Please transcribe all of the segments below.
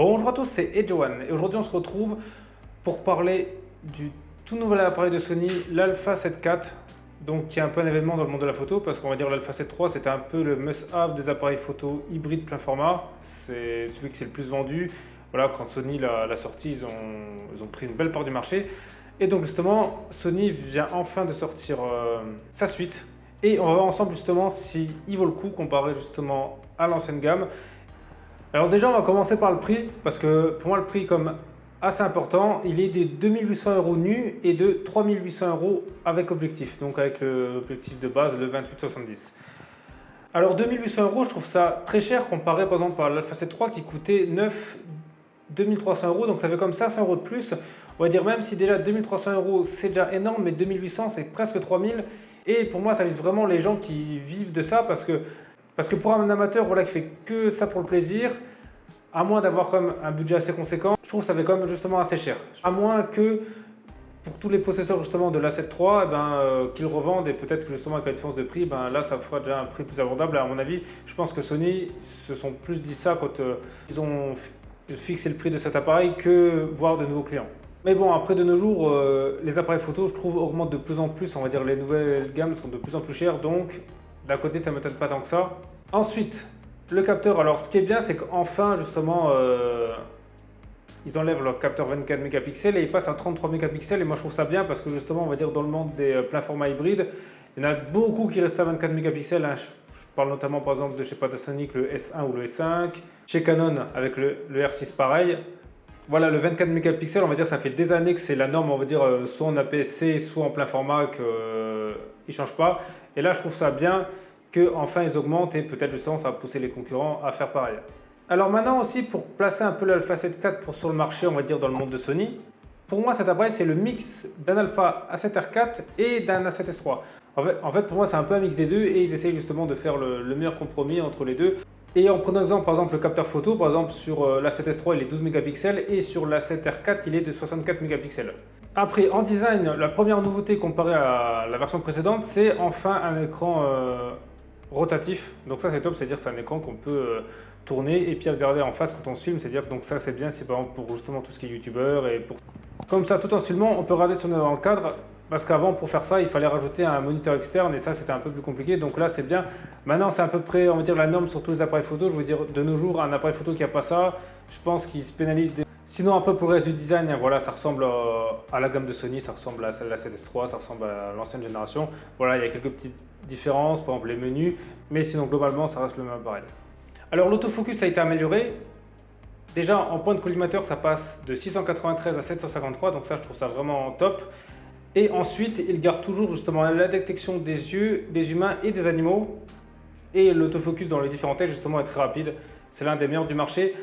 Bonjour à tous, c'est Edjoan et aujourd'hui on se retrouve pour parler du tout nouvel appareil de Sony, l'Alpha 7 IV, donc qui est un peu un événement dans le monde de la photo parce qu'on va dire l'Alpha 7 III c'était un peu le must-have des appareils photo hybrides plein format, c'est celui qui s'est le plus vendu. Voilà, quand Sony l'a sorti, ils ont pris une belle part du marché et donc justement Sony vient enfin de sortir sa suite et on va voir ensemble justement si il vaut le coup comparé justement à l'ancienne gamme. Alors déjà, on va commencer par le prix, parce que pour moi, le prix comme assez important, il est de 2800 € nu et de 3800 € avec objectif, donc avec l'objectif de base, le 28-70. Alors 2800 €, je trouve ça très cher comparé par exemple à l'Alpha 7 III qui coûtait 2300 €, donc ça fait comme 500 € de plus. On va dire même si déjà 2300 € c'est déjà énorme, mais 2800 c'est presque 3000. Et pour moi, ça vise vraiment les gens qui vivent de ça, parce que pour un amateur voilà, qui fait que ça pour le plaisir, à moins d'avoir comme un budget assez conséquent, je trouve que ça fait quand même justement assez cher. À moins que pour tous les possesseurs justement de l'A7 III, qu'ils revendent, et peut-être que justement avec la différence de prix, là ça fera déjà un prix plus abordable. À mon avis, je pense que Sony se sont plus dit ça quand ils ont fixé le prix de cet appareil que voir de nouveaux clients. Mais bon, après de nos jours, les appareils photo, je trouve, augmentent de plus en plus. On va dire les nouvelles gammes sont de plus en plus chères, donc d'un côté ça ne m'étonne pas tant que ça. Ensuite, le capteur. Alors ce qui est bien, c'est qu'enfin justement ils enlèvent leur capteur 24 mégapixels et ils passent à 33 mégapixels, et moi je trouve ça bien parce que justement on va dire dans le monde des plein format hybrides, il y en a beaucoup qui restent à 24 mégapixels. Je parle notamment par exemple de chez Panasonic, le S1 ou le S5, chez Canon avec le R6 pareil. Voilà, le 24 mégapixels, on va dire, ça fait des années que c'est la norme, on va dire, soit en APS-C, soit en plein format, qu'ils ne changent pas. Et là, je trouve ça bien qu'enfin ils augmentent, et peut-être justement ça va pousser les concurrents à faire pareil. Alors maintenant aussi, pour placer un peu l'Alpha 7 IV sur le marché, on va dire, dans le monde de Sony, pour moi cet appareil c'est le mix d'un Alpha A7R IV et d'un A7S III. En fait, pour moi c'est un peu un mix des deux, et ils essayent justement de faire le meilleur compromis entre les deux. Et en prenant exemple par exemple le capteur photo, par exemple sur l'A7S III il est 12 mégapixels et sur l'A7R IV il est de 64 mégapixels. Après, en design, la première nouveauté comparée à la version précédente, c'est enfin un écran rotatif. Donc ça c'est top, c'est-à-dire c'est un écran qu'on peut tourner et puis regarder en face quand on se filme. C'est-à-dire donc ça c'est bien, c'est par exemple pour justement tout ce qui est youtubeur, et pour comme ça tout en filmant on peut regarder si on est dans le cadre. Parce qu'avant, pour faire ça, il fallait rajouter un moniteur externe, et ça, c'était un peu plus compliqué. Donc là, c'est bien. Maintenant, c'est à peu près, on va dire, la norme sur tous les appareils photo. Je veux dire, de nos jours, un appareil photo qui n'a pas ça, je pense qu'il se pénalise. Sinon, un peu pour le reste du design, voilà, ça ressemble à la gamme de Sony, ça ressemble à celle de la 7S III, ça ressemble à l'ancienne génération. Voilà, il y a quelques petites différences, par exemple les menus, mais sinon, globalement, ça reste le même appareil. Alors, l'autofocus a été amélioré. Déjà, en point de collimateur, ça passe de 693 à 753, donc ça, je trouve ça vraiment top. Et ensuite, il garde toujours justement la détection des yeux, des humains et des animaux. Et l'autofocus dans les différents textes justement est très rapide. C'est l'un des meilleurs du marché.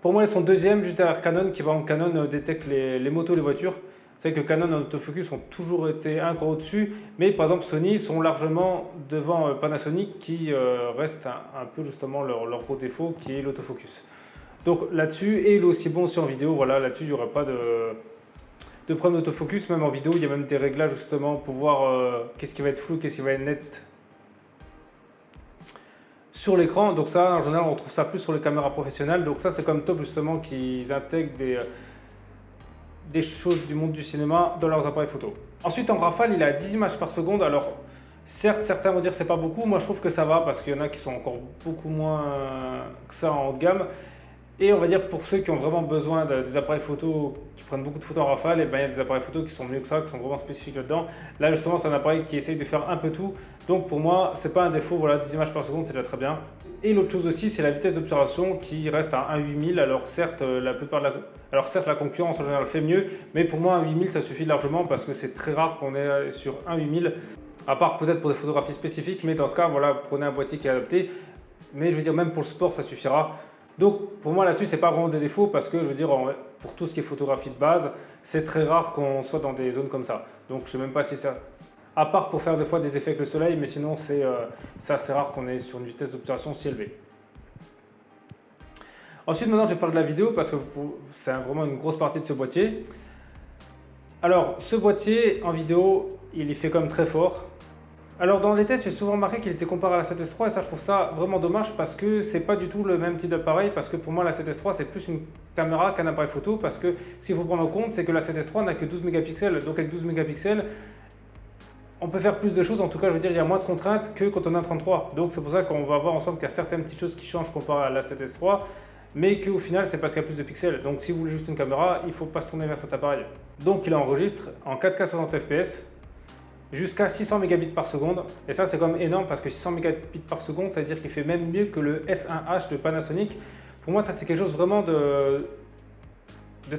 Pour moi, ils sont deuxième juste derrière Canon, qui va en Canon détecte les motos et les voitures. C'est vrai que Canon en autofocus ont toujours été un cran au-dessus. Mais par exemple, Sony sont largement devant Panasonic, qui reste un peu justement leur gros défaut, qui est l'autofocus. Donc là-dessus, et il est aussi bon aussi en vidéo. Voilà, là-dessus, il n'y aura pas de problème d'autofocus. Même en vidéo, il y a même des réglages justement pour voir qu'est-ce qui va être flou, qu'est-ce qui va être net sur l'écran. Donc ça, en général, on trouve ça plus sur les caméras professionnelles. Donc ça, c'est comme top justement qu'ils intègrent des choses du monde du cinéma dans leurs appareils photo. Ensuite, en rafale, il a 10 images par seconde. Alors certes, certains vont dire que c'est pas beaucoup. Moi, je trouve que ça va, parce qu'il y en a qui sont encore beaucoup moins que ça en haut de gamme. Et on va dire pour ceux qui ont vraiment besoin des appareils photo, qui prennent beaucoup de photos en rafale, et il y a des appareils photo qui sont mieux que ça, qui sont vraiment spécifiques là-dedans. Là justement, c'est un appareil qui essaye de faire un peu tout. Donc pour moi, c'est pas un défaut. Voilà, 10 images par seconde, c'est déjà très bien. Et l'autre chose aussi, c'est la vitesse d'obturation qui reste à 1/8000. Alors certes, la concurrence en général fait mieux, mais pour moi 1/8000 ça suffit largement, parce que c'est très rare qu'on est sur 1/8000, à part peut-être pour des photographies spécifiques. Mais dans ce cas, voilà, prenez un boîtier qui est adapté. Mais je veux dire, même pour le sport, ça suffira. Donc pour moi là-dessus, c'est pas vraiment des défauts, parce que je veux dire, pour tout ce qui est photographie de base, c'est très rare qu'on soit dans des zones comme ça. Donc je sais même pas si ça, à part pour faire des fois des effets avec le soleil, mais sinon c'est assez rare qu'on ait sur une vitesse d'obturation si élevée. Ensuite, maintenant je vais parler de la vidéo, parce que c'est vraiment une grosse partie de ce boîtier. Alors ce boîtier en vidéo, il est fait comme très fort. Alors dans les tests, j'ai souvent remarqué qu'il était comparé à la 7S3 et ça je trouve ça vraiment dommage parce que c'est pas du tout le même type d'appareil parce que pour moi la 7S3 c'est plus une caméra qu'un appareil photo parce que ce qu'il faut prendre en compte c'est que la 7S3 n'a que 12 mégapixels donc avec 12 mégapixels on peut faire plus de choses, en tout cas je veux dire il y a moins de contraintes que quand on a un 33 donc c'est pour ça qu'on va voir ensemble qu'il y a certaines petites choses qui changent comparé à la 7S3 mais qu'au final c'est parce qu'il y a plus de pixels donc si vous voulez juste une caméra il ne faut pas se tourner vers cet appareil. Donc il enregistre en 4K 60 fps jusqu'à 600 mégabits par seconde. Et ça, c'est quand même énorme parce que 600 mégabits par seconde, ça veut dire qu'il fait même mieux que le S1H de Panasonic. Pour moi, ça, c'est quelque chose vraiment de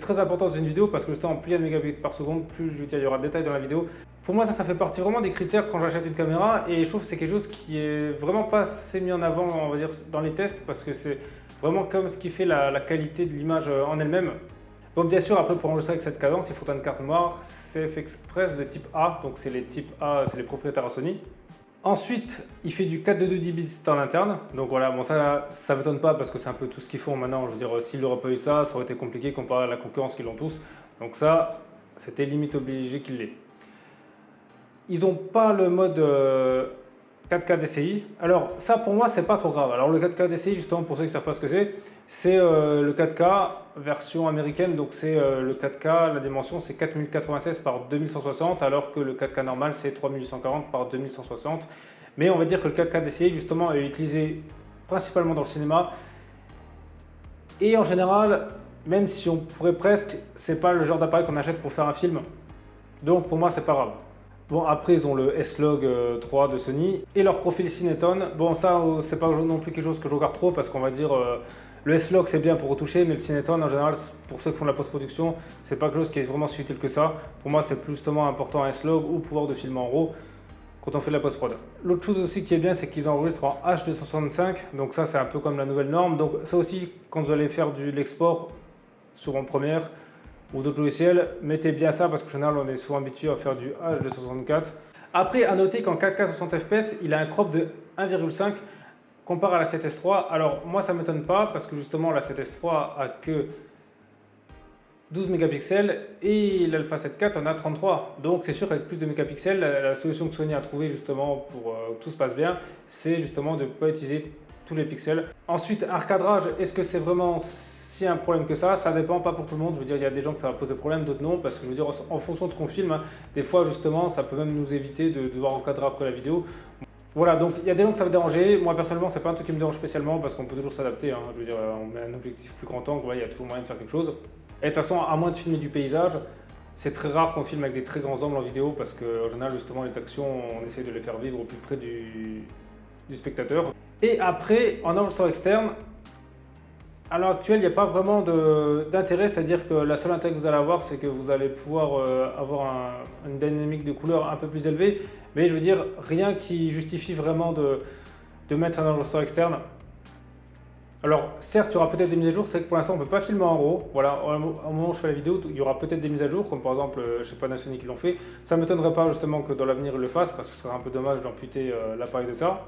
très important dans une vidéo parce que justement, plus il y a de mégabits par seconde, plus je veux dire, il y aura de détails dans la vidéo. Pour moi, ça fait partie vraiment des critères quand j'achète une caméra et je trouve que c'est quelque chose qui est vraiment pas assez mis en avant, on va dire, dans les tests parce que c'est vraiment comme ce qui fait la qualité de l'image en elle-même. Bon, bien sûr, après pour enregistrer avec cette cadence, il faut une carte mémoire CF Express de type A, donc c'est les types A, c'est les propriétaires à Sony. Ensuite, il fait du 422 bits en interne, donc voilà, bon ça ne m'étonne pas parce que c'est un peu tout ce qu'ils font maintenant. Je veux dire, s'il n'aurait pas eu ça, ça aurait été compliqué comparé à la concurrence qu'ils ont tous. Donc ça, c'était limite obligé qu'il l'ait. Ils n'ont pas le mode 4K DCI. Alors ça pour moi c'est pas trop grave. Alors le 4K DCI justement pour ceux qui ne savent pas ce que c'est le 4K version américaine. Donc c'est le 4K, la dimension c'est 4096 par 2160 alors que le 4K normal c'est 3840 par 2160. Mais on va dire que le 4K DCI justement est utilisé principalement dans le cinéma. Et en général, même si on pourrait presque, c'est pas le genre d'appareil qu'on achète pour faire un film. Donc pour moi c'est pas grave. Bon, après, ils ont le S-Log 3 de Sony et leur profil Cineton. Bon, ça, c'est pas non plus quelque chose que je regarde trop parce qu'on va dire le S-Log c'est bien pour retoucher, mais le Cineton en général, pour ceux qui font de la post-production, c'est pas quelque chose qui est vraiment si utile que ça. Pour moi, c'est plus justement important un S-Log ou pouvoir de filmer en RAW quand on fait de la post-prod. L'autre chose aussi qui est bien, c'est qu'ils enregistrent en H265, donc ça, c'est un peu comme la nouvelle norme. Donc, ça aussi, quand vous allez faire de l'export sur en Premiere, ou d'autres logiciels, mettez bien ça parce qu'en général on est souvent habitué à faire du H264. Après, à noter qu'en 4K 60 fps, il a un crop de 1,5 comparé à la 7S3. Alors moi ça ne m'étonne pas parce que justement la 7S3 a que 12 mégapixels et l'Alpha 7 IV en a 33. Donc c'est sûr qu'avec plus de mégapixels, la solution que Sony a trouvée justement pour que tout se passe bien, c'est justement de ne pas utiliser tous les pixels. Ensuite, un recadrage, est-ce que c'est vraiment si un problème que ça dépend pas pour tout le monde. Je veux dire, il y a des gens que ça va poser problème, d'autres non, parce que je veux dire, en fonction de ce qu'on filme, hein, des fois justement, ça peut même nous éviter de devoir encadrer après la vidéo. Voilà, donc il y a des gens que ça va déranger. Moi personnellement, c'est pas un truc qui me dérange spécialement parce qu'on peut toujours s'adapter. Hein. Je veux dire, on met un objectif plus grand angle, il y a toujours moyen de faire quelque chose. Et de toute façon, à moins de filmer du paysage, c'est très rare qu'on filme avec des très grands angles en vidéo parce qu'en général, justement, les actions, on essaie de les faire vivre au plus près du spectateur. Et après, en enregistrement externe, à l'heure actuelle, il n'y a pas vraiment d'intérêt, c'est-à-dire que la seule intérêt que vous allez avoir, c'est que vous allez pouvoir avoir une dynamique de couleur un peu plus élevée, mais je veux dire, rien qui justifie vraiment de mettre un enregistreur externe. Alors, certes, il y aura peut-être des mises à jour, c'est que pour l'instant, on ne peut pas filmer en RAW. Voilà, au moment où je fais la vidéo, il y aura peut-être des mises à jour, comme par exemple, je ne sais pas, Panasonic qui l'ont fait. Ça ne m'étonnerait pas justement que dans l'avenir, ils le fassent, parce que ce serait un peu dommage d'amputer l'appareil de ça.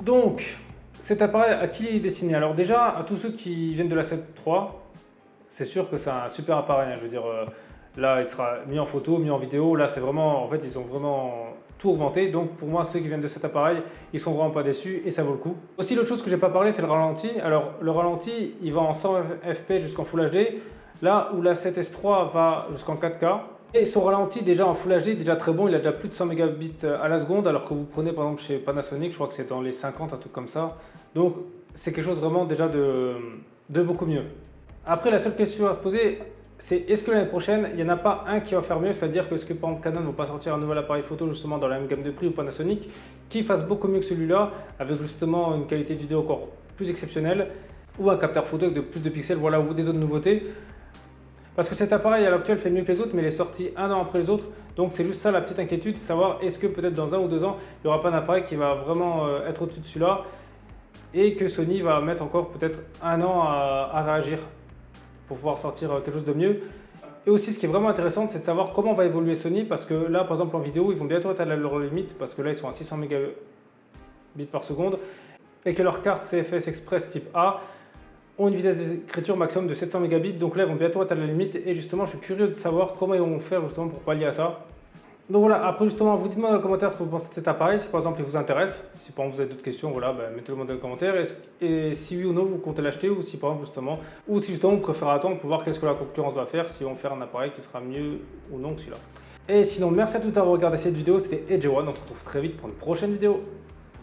Donc, cet appareil, à qui il est destiné? Alors déjà, à tous ceux qui viennent de la 7 III, c'est sûr que c'est un super appareil. Hein. Je veux dire, là, il sera mis en photo, mis en vidéo. Là, c'est vraiment, en fait, ils ont vraiment tout augmenté. Donc, pour moi, ceux qui viennent de cet appareil, ils sont vraiment pas déçus et ça vaut le coup. Aussi, l'autre chose que j'ai pas parlé, c'est le ralenti. Alors, le ralenti, il va en 100 fps jusqu'en Full HD. Là où la 7S3 va jusqu'en 4K. Et son ralenti déjà en Full HD, déjà très bon, il a déjà plus de 100 mégabits à la seconde, alors que vous prenez par exemple chez Panasonic, je crois que c'est dans les 50, un truc comme ça. Donc c'est quelque chose vraiment déjà de beaucoup mieux. Après, la seule question à se poser, c'est est-ce que l'année prochaine, il n'y en a pas un qui va faire mieux, c'est-à-dire que est-ce que par exemple Canon ne va pas sortir un nouvel appareil photo justement dans la même gamme de prix ou Panasonic, qui fasse beaucoup mieux que celui-là, avec justement une qualité de vidéo encore plus exceptionnelle, ou un capteur photo avec plus de pixels, voilà, ou des autres nouveautés. Parce que cet appareil à l'heure actuelle fait mieux que les autres, mais il est sorti un an après les autres. Donc c'est juste ça la petite inquiétude, savoir est-ce que peut-être dans 1 ou 2 ans, il n'y aura pas un appareil qui va vraiment être au-dessus de celui-là et que Sony va mettre encore peut-être un an à réagir pour pouvoir sortir quelque chose de mieux. Et aussi ce qui est vraiment intéressant, c'est de savoir comment va évoluer Sony, parce que là par exemple en vidéo, ils vont bientôt atteindre leur limite, parce que là ils sont à 600 mégabits par seconde et que leur carte CFS Express type A ont une vitesse d'écriture maximum de 700 mégabits, donc là ils vont bientôt atteindre la limite et justement je suis curieux de savoir comment ils vont faire justement pour pallier à ça. Donc voilà, après justement, vous dites-moi dans les commentaires ce que vous pensez de cet appareil, si par exemple il vous intéresse, si par exemple vous avez d'autres questions, voilà, mettez-le moi dans les commentaires, et si oui ou non vous comptez l'acheter, ou si par exemple justement, ou si justement vous préférez attendre pour voir qu'est-ce que la concurrence va faire, si on va faire un appareil qui sera mieux ou non que celui-là. Et sinon, merci à tous d'avoir regardé cette vidéo, c'était EdgeOne, on se retrouve très vite pour une prochaine vidéo.